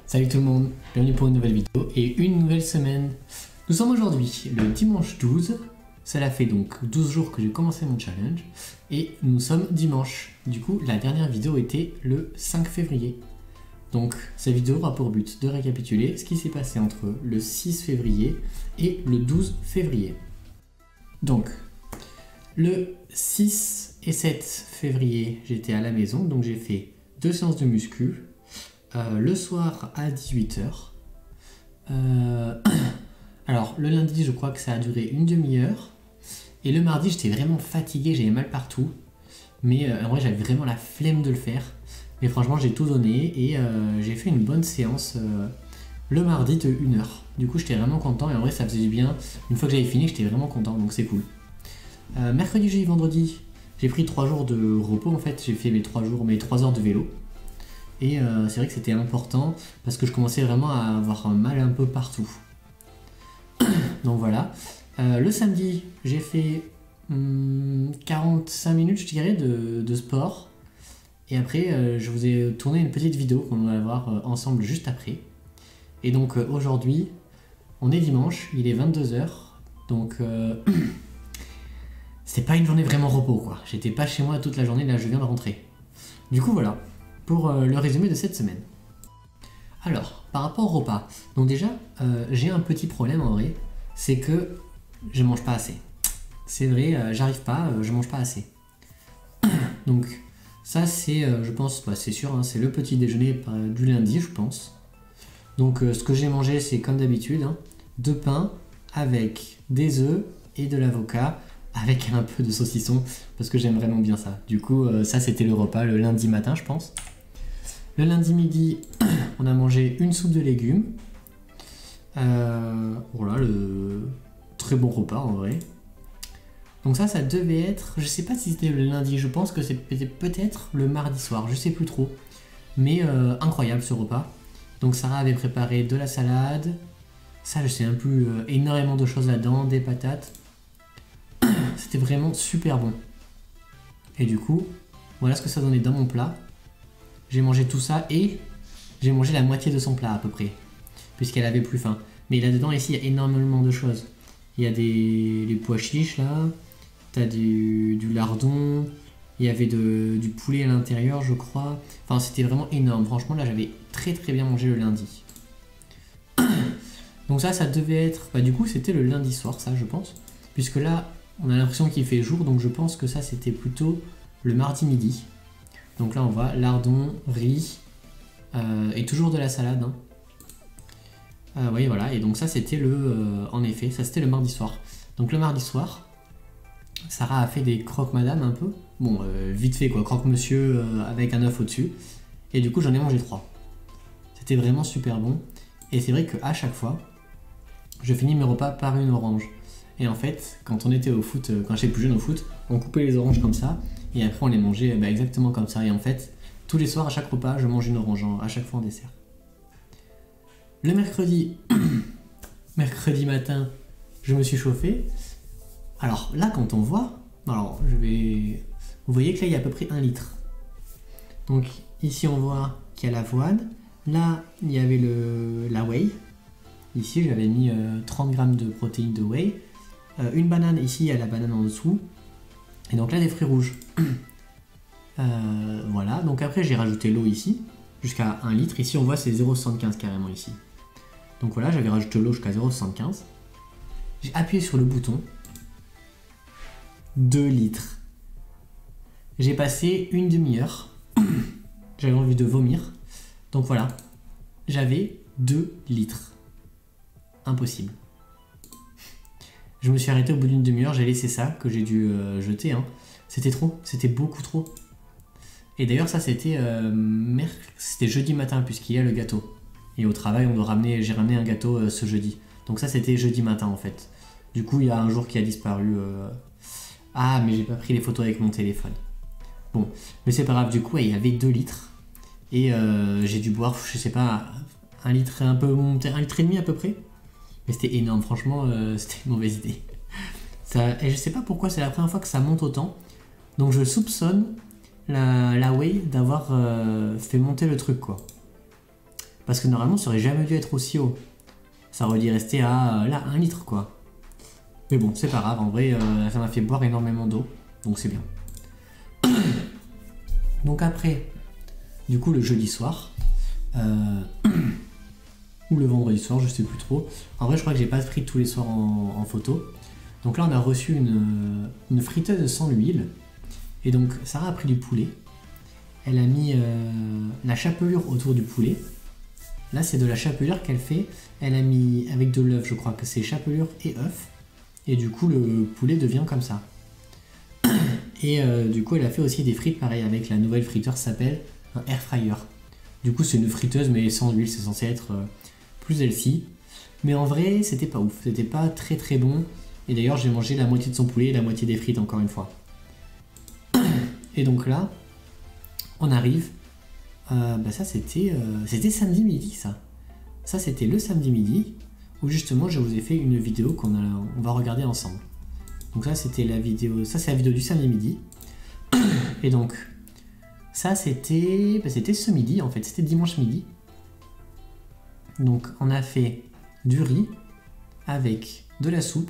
Salut tout le monde, bienvenue pour une nouvelle vidéo et une nouvelle semaine. Nous sommes aujourd'hui le dimanche 12, cela fait donc 12 jours que j'ai commencé mon challenge et nous sommes dimanche. Du coup, la dernière vidéo était le 5 février. Donc, cette vidéo aura pour but de récapituler ce qui s'est passé entre le 6 février et le 12 février. Donc, le 6 et 7 février, j'étais à la maison, donc j'ai fait 2 séances de muscu. Le soir à 18 h. Alors, le lundi, je crois que ça a duré une demi-heure. Et le mardi, j'étais vraiment fatigué, j'avais mal partout. Mais en vrai, j'avais vraiment la flemme de le faire. Mais franchement, j'ai tout donné et j'ai fait une bonne séance le mardi de 1 heure. Du coup, j'étais vraiment content et en vrai, ça faisait du bien. Une fois que j'avais fini, j'étais vraiment content, donc c'est cool. Mercredi, jeudi, vendredi, j'ai pris 3 jours de repos en fait. J'ai fait mes 3 heures de vélo. Et c'est vrai que c'était important parce que je commençais vraiment à avoir mal un peu partout. Donc voilà. Le samedi, j'ai fait 45 minutes, je dirais, de sport. Et après, je vous ai tourné une petite vidéo qu'on va voir ensemble juste après. Et donc aujourd'hui, on est dimanche, il est 22 h. Donc c'était pas une journée vraiment repos quoi. J'étais pas chez moi toute la journée, là je viens de rentrer. Du coup voilà. Pour le résumé de cette semaine. Alors, par rapport au repas, donc déjà, j'ai un petit problème en vrai, c'est que je mange pas assez. C'est vrai, j'arrive pas, je mange pas assez. Donc, ça c'est, je pense, c'est sûr, hein, c'est le petit déjeuner du lundi, je pense. Donc, ce que j'ai mangé, c'est comme d'habitude, hein, 2 pains avec des œufs et de l'avocat, avec un peu de saucisson, parce que j'aime vraiment bien ça. Du coup, ça c'était le repas le lundi matin, je pense. Le lundi midi, on a mangé une soupe de légumes. Voilà, le très bon repas en vrai. Donc ça devait être, je sais pas si c'était le lundi, je pense que c'était peut-être le mardi soir, je sais plus trop. Mais incroyable ce repas. Donc Sarah avait préparé de la salade, ça je sais un peu, énormément de choses là-dedans, des patates. C'était vraiment super bon. Et du coup, voilà ce que ça donnait dans mon plat. J'ai mangé tout ça et j'ai mangé la moitié de son plat à peu près, puisqu'elle avait plus faim. Mais là-dedans, ici, il y a énormément de choses. Il y a les pois chiches là, t'as du lardon, il y avait du poulet à l'intérieur, je crois. Enfin, c'était vraiment énorme. Franchement, là, j'avais très très bien mangé le lundi. Donc ça devait être... Bah du coup, c'était le lundi soir, ça, je pense. Puisque là, on a l'impression qu'il fait jour, donc je pense que ça, c'était plutôt le mardi midi. Donc là on voit lardon, riz et toujours de la salade. Hein. Oui voilà, et donc ça c'était en effet, ça c'était le mardi soir. Donc le mardi soir, Sarah a fait des croque-madame un peu. Bon, vite fait quoi, croque-monsieur avec un œuf au-dessus. Et du coup j'en ai mangé 3. C'était vraiment super bon. Et c'est vrai qu'à chaque fois, je finis mes repas par une orange. Et en fait, quand on était au foot, quand j'étais plus jeune au foot, on coupait les oranges comme ça. Et après on les mangeait exactement comme ça. Et en fait, tous les soirs à chaque repas, je mange une orange à chaque fois en dessert. Le mercredi, mercredi matin, je me suis chauffé. Alors là, quand on voit, alors vous voyez que là il y a à peu près 1 litre. Donc ici on voit qu'il y a l'avoine. Là il y avait la whey. Ici j'avais mis 30 g de protéines de whey. Une banane, ici il y a la banane en dessous. Et donc là des fruits rouges. Voilà, donc après j'ai rajouté l'eau ici, jusqu'à 1 litre. Ici on voit c'est 0,75 carrément ici. Donc voilà, j'avais rajouté l'eau jusqu'à 0,75. J'ai appuyé sur le bouton. 2 litres. J'ai passé une demi-heure. J'avais envie de vomir. Donc voilà, j'avais 2 litres. Impossible. Je me suis arrêté au bout d'une demi-heure, j'ai laissé ça, que j'ai dû jeter. Hein. C'était trop, c'était beaucoup trop. Et d'ailleurs ça c'était jeudi matin puisqu'il y a le gâteau. Et au travail j'ai ramené un gâteau ce jeudi. Donc ça c'était jeudi matin en fait. Du coup il y a un jour qui a disparu. Ah mais j'ai pas pris les photos avec mon téléphone. Bon, mais c'est pas grave, du coup il y avait 2 litres. Et j'ai dû boire, je sais pas, 1 litre, un litre et demi à peu près. Mais c'était énorme, franchement, c'était une mauvaise idée. Et je sais pas pourquoi, c'est la première fois que ça monte autant. Donc je soupçonne la whey d'avoir fait monter le truc, quoi. Parce que normalement, ça aurait jamais dû être aussi haut. Ça aurait dû rester à là, 1 litre quoi. Mais bon, c'est pas grave, en vrai, ça m'a fait boire énormément d'eau, donc c'est bien. Donc après, du coup, le jeudi soir, ou le vendredi soir, je sais plus trop. En vrai, je crois que j'ai pas pris tous les soirs en photo. Donc là, on a reçu une friteuse sans huile. Et donc, Sarah a pris du poulet. Elle a mis la chapelure autour du poulet. Là, c'est de la chapelure qu'elle fait. Elle a mis avec de l'œuf, je crois que c'est chapelure et œuf. Et du coup, le poulet devient comme ça. Et du coup, elle a fait aussi des frites, pareil, avec la nouvelle friteur qui s'appelle un air fryer. Du coup, c'est une friteuse, mais sans huile, c'est censé être plus healthy. Mais en vrai, c'était pas ouf, c'était pas très très bon. Et d'ailleurs, j'ai mangé la moitié de son poulet et la moitié des frites, encore une fois. Et donc là, on arrive. Ça, c'était samedi midi, ça. Ça, c'était le samedi midi, où justement, je vous ai fait une vidéo on va regarder ensemble. Donc ça, c'était la vidéo. Ça, c'est la vidéo du samedi midi. Et donc, ça, c'était ce midi, en fait. C'était dimanche midi. Donc, on a fait du riz avec de la soupe,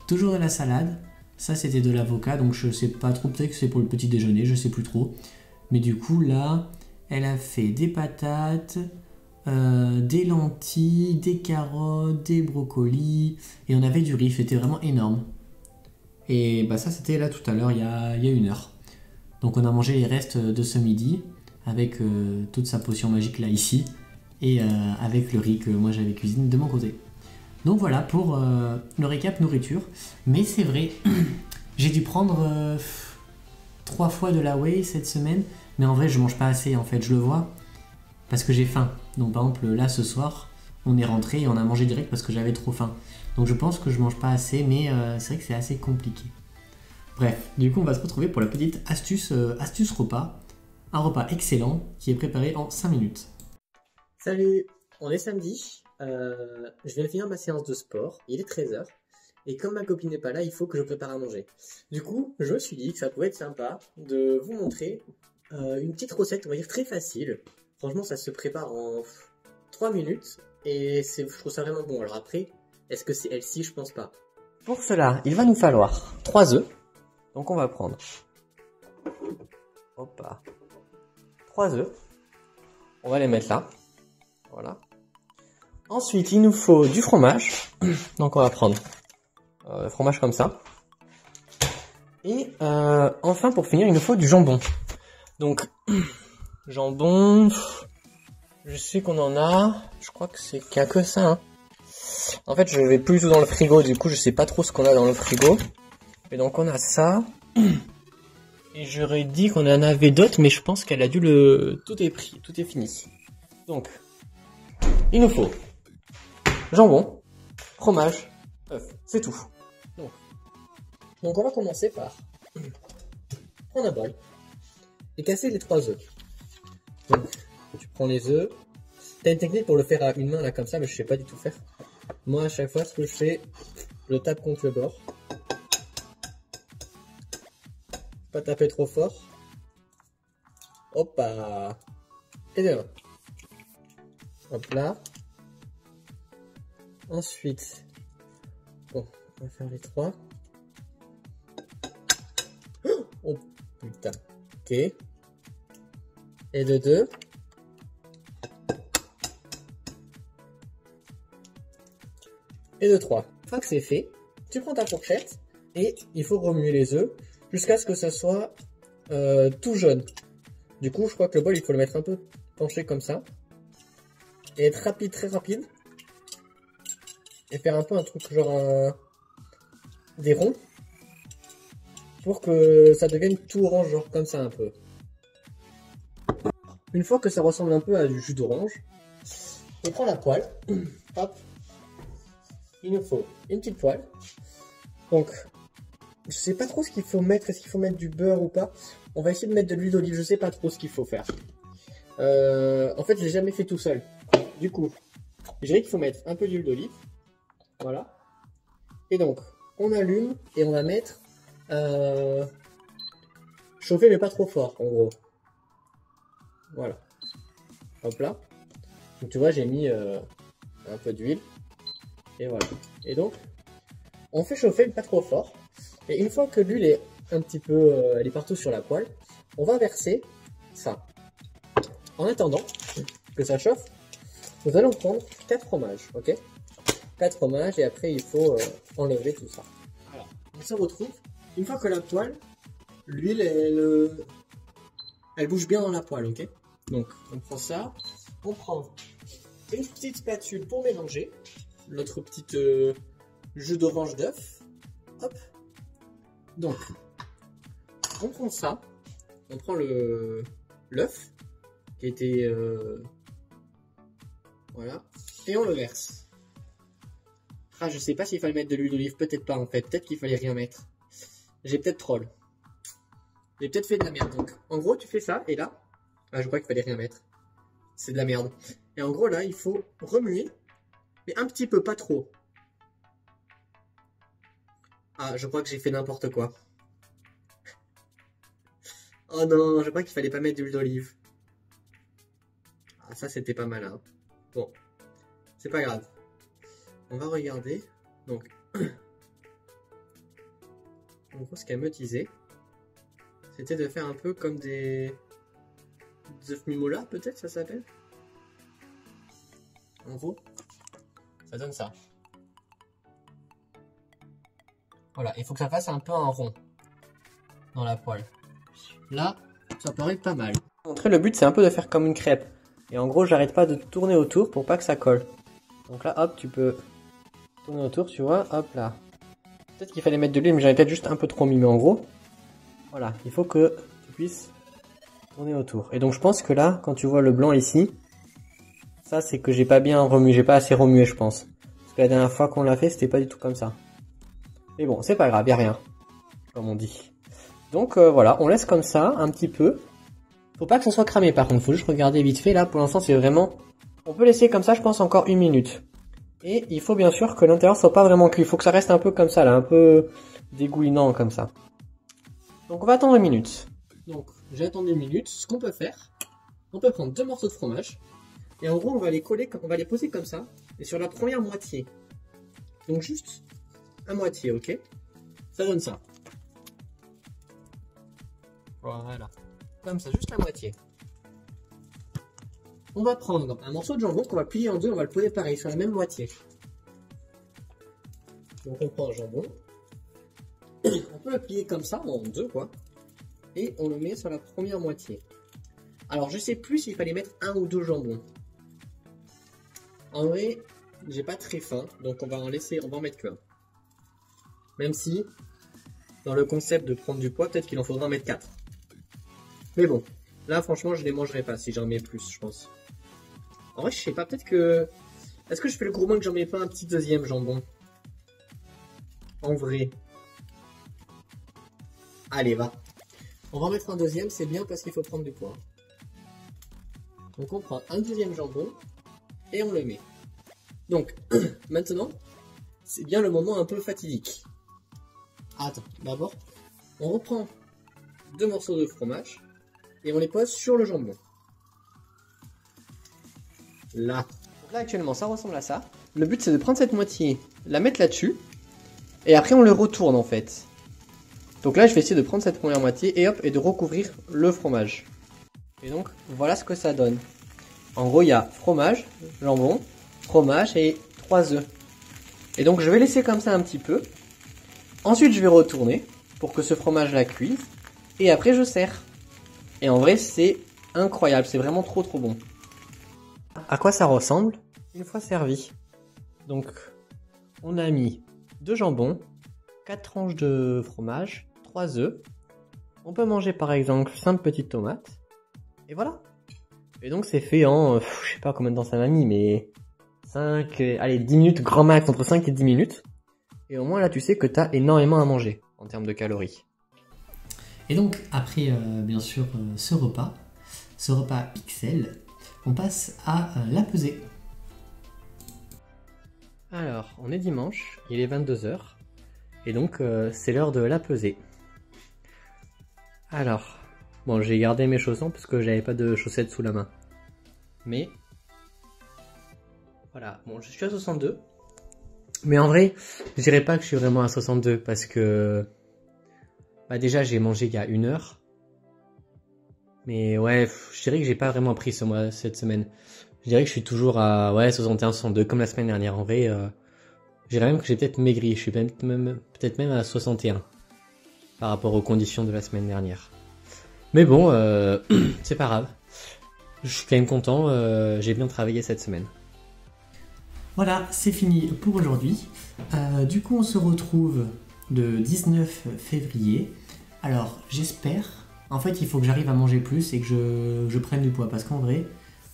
toujours de la salade. Ça, c'était de l'avocat. Donc, je sais pas trop. Peut-être que c'est pour le petit déjeuner. Je sais plus trop. Mais du coup, là, elle a fait des patates, des lentilles, des carottes, des brocolis. Et on avait du riz. C'était vraiment énorme. Et bah ça, c'était là tout à l'heure, il y a 1 heure. Donc on a mangé les restes de ce midi avec toute sa potion magique là ici et avec le riz que moi j'avais cuisiné de mon côté. Donc voilà pour le récap nourriture. Mais c'est vrai, j'ai dû prendre 3 fois de la whey cette semaine. Mais en vrai, je mange pas assez en fait, je le vois. Parce que j'ai faim. Donc par exemple, là ce soir, on est rentré et on a mangé direct parce que j'avais trop faim. Donc je pense que je mange pas assez, mais c'est vrai que c'est assez compliqué. Bref, du coup on va se retrouver pour la petite astuce repas. Un repas excellent qui est préparé en 5 minutes. Salut, on est samedi. Je viens de finir ma séance de sport. Il est 13 h. Et comme ma copine n'est pas là, il faut que je prépare à manger. Du coup, je me suis dit que ça pouvait être sympa de vous montrer une petite recette, on va dire très facile. Franchement, ça se prépare en 3 minutes. Et je trouve ça vraiment bon. Alors après, est-ce que c'est healthy? Je pense pas. Pour cela, il va nous falloir 3 œufs. Donc on va prendre 3 œufs. On va les mettre là. Voilà. Ensuite, il nous faut du fromage. Donc on va prendre le fromage comme ça. Et enfin, pour finir, il nous faut du jambon. Donc, jambon, je sais qu'on en a. Je crois que c'est qu'il y a que ça. Hein. En fait, je vais plus du tout dans le frigo, du coup, je sais pas trop ce qu'on a dans le frigo. Et donc, on a ça. Et j'aurais dit qu'on en avait d'autres, mais je pense qu'elle a dû tout est pris, tout est fini. Donc, il nous faut jambon, fromage, œuf, c'est tout. Donc, on va commencer par prendre un bol et casser les 3 œufs. Donc, tu prends les œufs. T'as une technique pour le faire à une main là comme ça, mais je sais pas du tout faire. Moi, à chaque fois, ce que je fais, je le tape contre le bord. Pas taper trop fort. Hop là. Et de là. Hop là. Ensuite, bon, on va faire les 3. Oh putain. Ok. Et de 2. Et de 3. Une fois que c'est fait, tu prends ta fourchette et il faut remuer les œufs jusqu'à ce que ça soit tout jaune. Du coup, je crois que le bol, il faut le mettre un peu penché comme ça. Et être rapide, très rapide. Et faire un peu un truc genre des ronds. Pour que ça devienne tout orange, genre comme ça un peu. Une fois que ça ressemble un peu à du jus d'orange, on prend la poêle. Hop. Il nous faut une petite poêle. Donc, je sais pas trop ce qu'il faut mettre. Est-ce qu'il faut mettre du beurre ou pas? On va essayer de mettre de l'huile d'olive. Je sais pas trop ce qu'il faut faire. En fait, je l'ai jamais fait tout seul. Du coup, je dirais qu'il faut mettre un peu d'huile d'olive. Voilà. Et donc, on allume et on va mettre chauffer mais pas trop fort, en gros. Voilà. Hop là. Donc tu vois, j'ai mis un peu d'huile. Et voilà. Et donc, on fait chauffer pas trop fort. Et une fois que l'huile est un petit peu, elle est partout sur la poêle, on va verser ça. En attendant que ça chauffe, nous allons prendre 4 fromages, ok? 4 fromages et après il faut enlever tout ça. Alors, on se retrouve, une fois que la poêle, l'huile, elle bouge bien dans la poêle, ok? Donc, on prend ça, on prend une petite spatule pour mélanger notre petite jus d'orange d'œuf. Hop. Donc, on prend ça, on prend l'œuf qui était voilà, et on le verse. Ah, je sais pas s'il fallait mettre de l'huile d'olive, peut-être pas en fait, peut-être qu'il fallait rien mettre. J'ai peut-être troll. J'ai peut-être fait de la merde. Donc, en gros, tu fais ça et là, ah, je crois qu'il fallait rien mettre. C'est de la merde. Et en gros, là, il faut remuer, mais un petit peu, pas trop. Ah, je crois que j'ai fait n'importe quoi. Oh non, je crois qu'il fallait pas mettre d'huile d'olive. Ah, ça, c'était pas malin. Bon, c'est pas grave. On va regarder. Donc, en gros, ce qu'elle me disait, c'était de faire un peu comme des œufs mimola, peut-être, ça s'appelle. En gros, ça donne ça. Voilà, il faut que ça fasse un peu un rond dans la poêle. Là, ça paraît pas mal. Montrer, le but, c'est un peu de faire comme une crêpe. Et en gros, j'arrête pas de tourner autour pour pas que ça colle. Donc là, hop, tu peux tourner autour, tu vois, hop là. Peut-être qu'il fallait mettre de l'huile, mais j'avais peut-être juste un peu trop mis, mais en gros, voilà, il faut que tu puisses tourner autour. Et donc je pense que là, quand tu vois le blanc ici, ça c'est que j'ai pas bien remué, j'ai pas assez remué, je pense. Parce que la dernière fois qu'on l'a fait, c'était pas du tout comme ça. Mais bon, c'est pas grave, y a rien, comme on dit. Donc voilà, on laisse comme ça, un petit peu. Faut pas que ça soit cramé par contre, faut juste regarder vite fait, là pour l'instant c'est vraiment... On peut laisser comme ça, je pense, encore 1 minute. Et il faut bien sûr que l'intérieur soit pas vraiment cuit, il faut que ça reste un peu comme ça, là, un peu dégoulinant comme ça. Donc on va attendre 1 minute. Donc j'ai attendu 1 minute, ce qu'on peut faire, on peut prendre 2 morceaux de fromage, et en gros on va les coller, on va les poser comme ça, et sur la première moitié. Donc juste à moitié, ok? Ça donne ça. Voilà. Comme ça, juste la moitié. On va prendre un morceau de jambon qu'on va plier en deux, on va le poser pareil, sur la même moitié. Donc on prend le jambon, on peut le plier comme ça, en deux quoi, et on le met sur la première moitié. Alors je sais plus s'il fallait mettre 1 ou 2 jambons. En vrai, j'ai pas très faim, donc on va en laisser, on va en mettre qu'un. Même si, dans le concept de prendre du poids, peut-être qu'il en faudra en mettre 4. Mais bon, là franchement je les mangerai pas si j'en mets plus, je pense. En vrai je sais pas, peut-être que... Est-ce que je fais le gourmand que j'en mets pas un petit deuxième jambon? En vrai. Allez, va. On va en mettre un deuxième, c'est bien parce qu'il faut prendre du poids. Donc on prend un deuxième jambon et on le met. Donc, maintenant, c'est bien le moment un peu fatidique. Attends, d'abord, on reprend 2 morceaux de fromage et on les pose sur le jambon. Là. Donc là, actuellement, ça ressemble à ça. Le but, c'est de prendre cette moitié, la mettre là-dessus, et après, on le retourne, en fait. Donc là, je vais essayer de prendre cette première moitié, et hop, et de recouvrir le fromage. Et donc, voilà ce que ça donne. En gros, il y a fromage, jambon, fromage et 3 œufs. Et donc, je vais laisser comme ça un petit peu. Ensuite, je vais retourner pour que ce fromage-là cuise. Et après, je sers. Et en vrai, c'est incroyable. C'est vraiment trop trop bon. À quoi ça ressemble une fois servi? Donc, on a mis 2 jambons, 4 tranches de fromage, 3 œufs. On peut manger par exemple 5 petites tomates. Et voilà. Et donc, c'est fait en, je sais pas combien de temps ça m'a mis, mais 5, allez, 10 minutes, grand max, entre 5 et 10 minutes. Et au moins là, tu sais que tu as énormément à manger en termes de calories. Et donc, après, bien sûr, ce repas Pixel, on passe à la pesée. Alors, on est dimanche, il est 22 h. Et donc, c'est l'heure de la pesée. Alors, bon, j'ai gardé mes chaussons parce que j'avais pas de chaussettes sous la main. Mais, Voilà, bon, je suis à 62. Mais en vrai, je dirais pas que je suis vraiment à 62 parce que... Bah déjà, j'ai mangé il y a 1 heure. Mais ouais, je dirais que j'ai pas vraiment pris cette semaine. Je dirais que je suis toujours à 61, 62 comme la semaine dernière. En vrai, je dirais même que j'ai peut-être maigri. Je suis peut-être même à 61 par rapport aux conditions de la semaine dernière. Mais bon, c'est pas grave. Je suis quand même content. J'ai bien travaillé cette semaine. Voilà, c'est fini pour aujourd'hui. Du coup, on se retrouve le 19 février. Alors, j'espère... En fait, il faut que j'arrive à manger plus et que je prenne du poids. Parce qu'en vrai,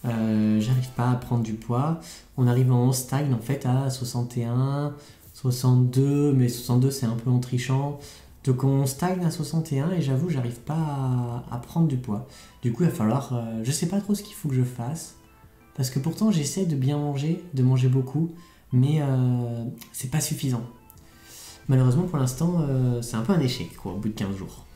j'arrive pas à prendre du poids. On stagne en fait à 61, 62. Mais 62, c'est un peu en trichant. Donc on stagne à 61 et j'avoue, j'arrive pas à prendre du poids. Du coup, il va falloir... je sais pas trop ce qu'il faut que je fasse. Parce que pourtant, j'essaie de bien manger, de manger beaucoup. Mais c'est pas suffisant. Malheureusement, pour l'instant, c'est un peu un échec, quoi, au bout de 15 jours.